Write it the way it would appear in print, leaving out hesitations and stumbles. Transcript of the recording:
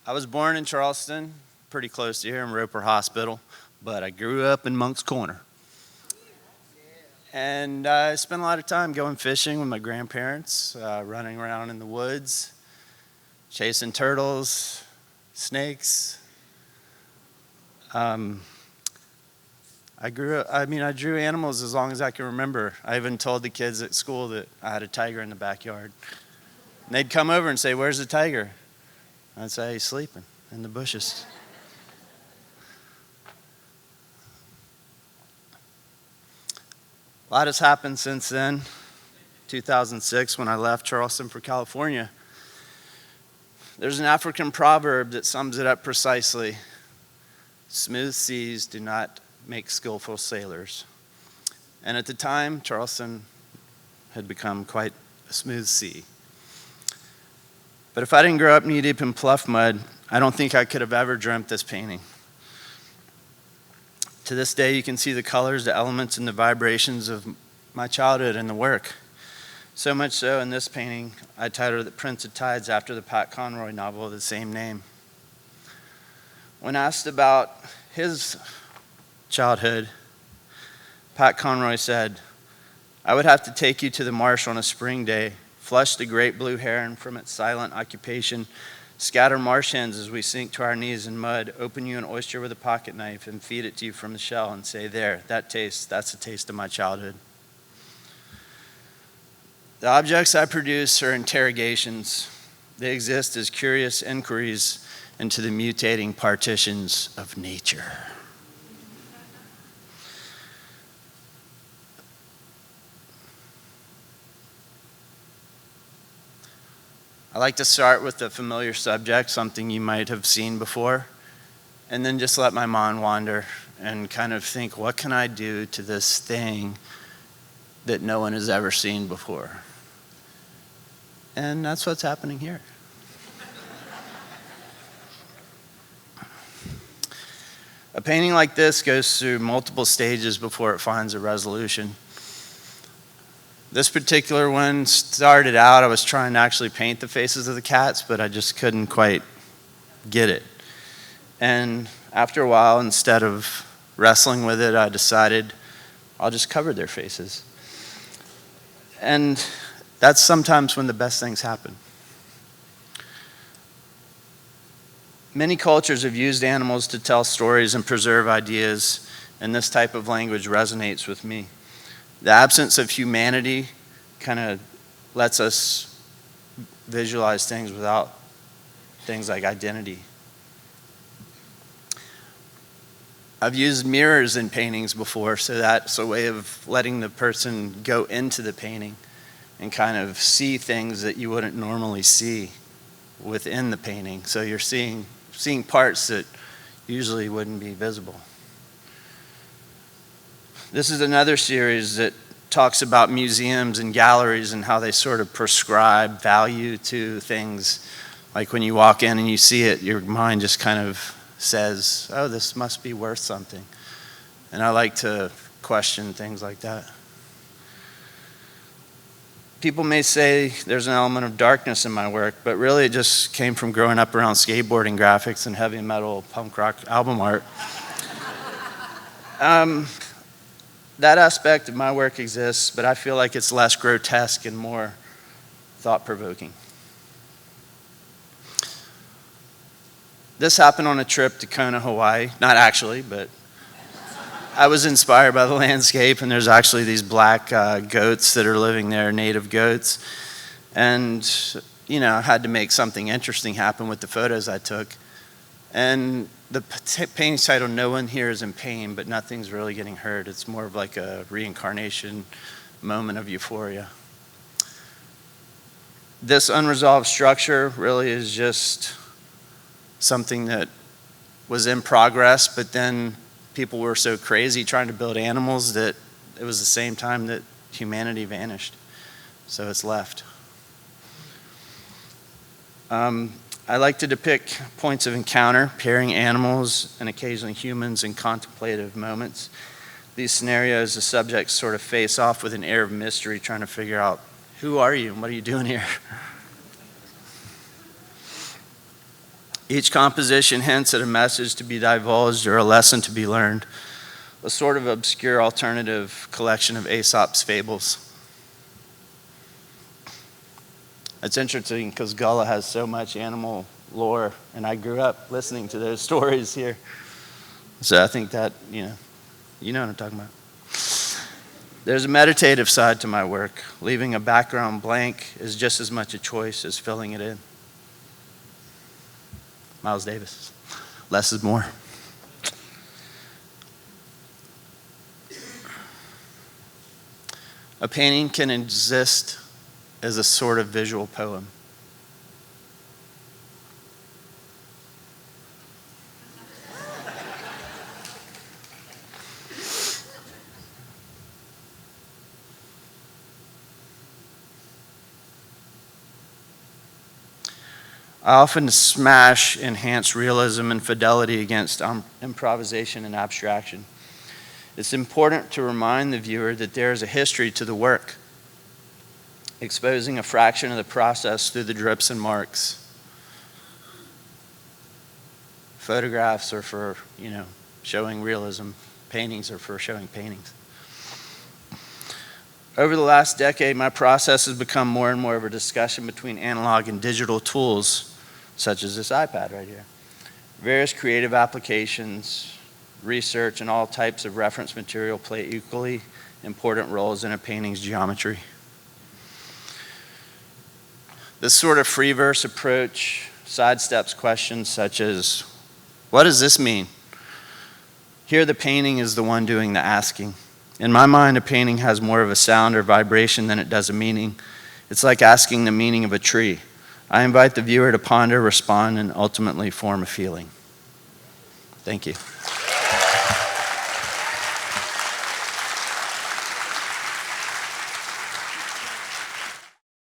I was born in Charleston, pretty close to here in Roper Hospital, but I grew up in Monk's Corner. And I spent a lot of time going fishing with my grandparents, running around in the woods, chasing turtles, snakes. I drew animals as long as I can remember. I even told the kids at school that I had a tiger in the backyard. And they'd come over and say, "Where's the tiger?" I'd say, "He's sleeping in the bushes." A lot has happened since then. 2006, when I left Charleston for California. There's an African proverb that sums it up precisely. Smooth seas do not make skillful sailors. And at the time, Charleston had become quite a smooth sea. But if I didn't grow up knee-deep in pluff mud, I don't think I could have ever dreamt this painting. To this day, you can see the colors, the elements, and the vibrations of my childhood in the work. So much so, in this painting, I titled it "The Prince of Tides" after the Pat Conroy novel of the same name. When asked about his childhood, Pat Conroy said, "I would have to take you to the marsh on a spring day, flush the great blue heron from its silent occupation, scatter marsh hens as we sink to our knees in mud, open you an oyster with a pocket knife and feed it to you from the shell and say, 'There, that's the taste of my childhood.'" The objects I produce are interrogations. They exist as curious inquiries into the mutating partitions of nature. I like to start with a familiar subject, something you might have seen before, and then just let my mind wander and kind of think, what can I do to this thing that no one has ever seen before? And that's what's happening here. A painting like this goes through multiple stages before it finds a resolution. This particular one started out, I was trying to actually paint the faces of the cats, but I just couldn't quite get it. And after a while, instead of wrestling with it, I decided I'll just cover their faces. And that's sometimes when the best things happen. Many cultures have used animals to tell stories and preserve ideas, and this type of language resonates with me. The absence of humanity kind of lets us visualize things without things like identity. I've used mirrors in paintings before, so that's a way of letting the person go into the painting and kind of see things that you wouldn't normally see within the painting. So you're seeing parts that usually wouldn't be visible. This is another series that talks about museums and galleries and how they sort of prescribe value to things. Like when you walk in and you see it, your mind just kind of says, "Oh, this must be worth something." And I like to question things like that. People may say there's an element of darkness in my work, but really it just came from growing up around skateboarding graphics and heavy metal punk rock album art. That aspect of my work exists, but I feel like it's less grotesque and more thought-provoking. This happened on a trip to Kona, Hawaii. Not actually, but I was inspired by the landscape, and there's actually these black goats that are living there, native goats. And, I had to make something interesting happen with the photos I took. And the painting's title, "No One Here Is in Pain, but Nothing's Really Getting Hurt." It's more of like a reincarnation moment of euphoria. This unresolved structure really is just something that was in progress, but then people were so crazy trying to build animals that it was the same time that humanity vanished. So it's left. I like to depict points of encounter, pairing animals and occasionally humans in contemplative moments. These scenarios, the subjects sort of face off with an air of mystery, trying to figure out, who are you and what are you doing here? Each composition hints at a message to be divulged or a lesson to be learned, a sort of obscure alternative collection of Aesop's fables. It's interesting because Gullah has so much animal lore, and I grew up listening to those stories here. So I think that, you know what I'm talking about. There's a meditative side to my work. Leaving a background blank is just as much a choice as filling it in. Miles Davis, less is more. A painting can exist as a sort of visual poem. I often smash enhanced realism and fidelity against improvisation and abstraction. It's important to remind the viewer that there is a history to the work, exposing a fraction of the process through the drips and marks. Photographs are for, showing realism. Paintings are for showing paintings. Over the last decade, my process has become more and more of a discussion between analog and digital tools, such as this iPad right here. Various creative applications, research, and all types of reference material play equally important roles in a painting's geometry. This sort of free verse approach sidesteps questions such as, what does this mean? Here the painting is the one doing the asking. In my mind, a painting has more of a sound or vibration than it does a meaning. It's like asking the meaning of a tree. I invite the viewer to ponder, respond, and ultimately form a feeling. Thank you.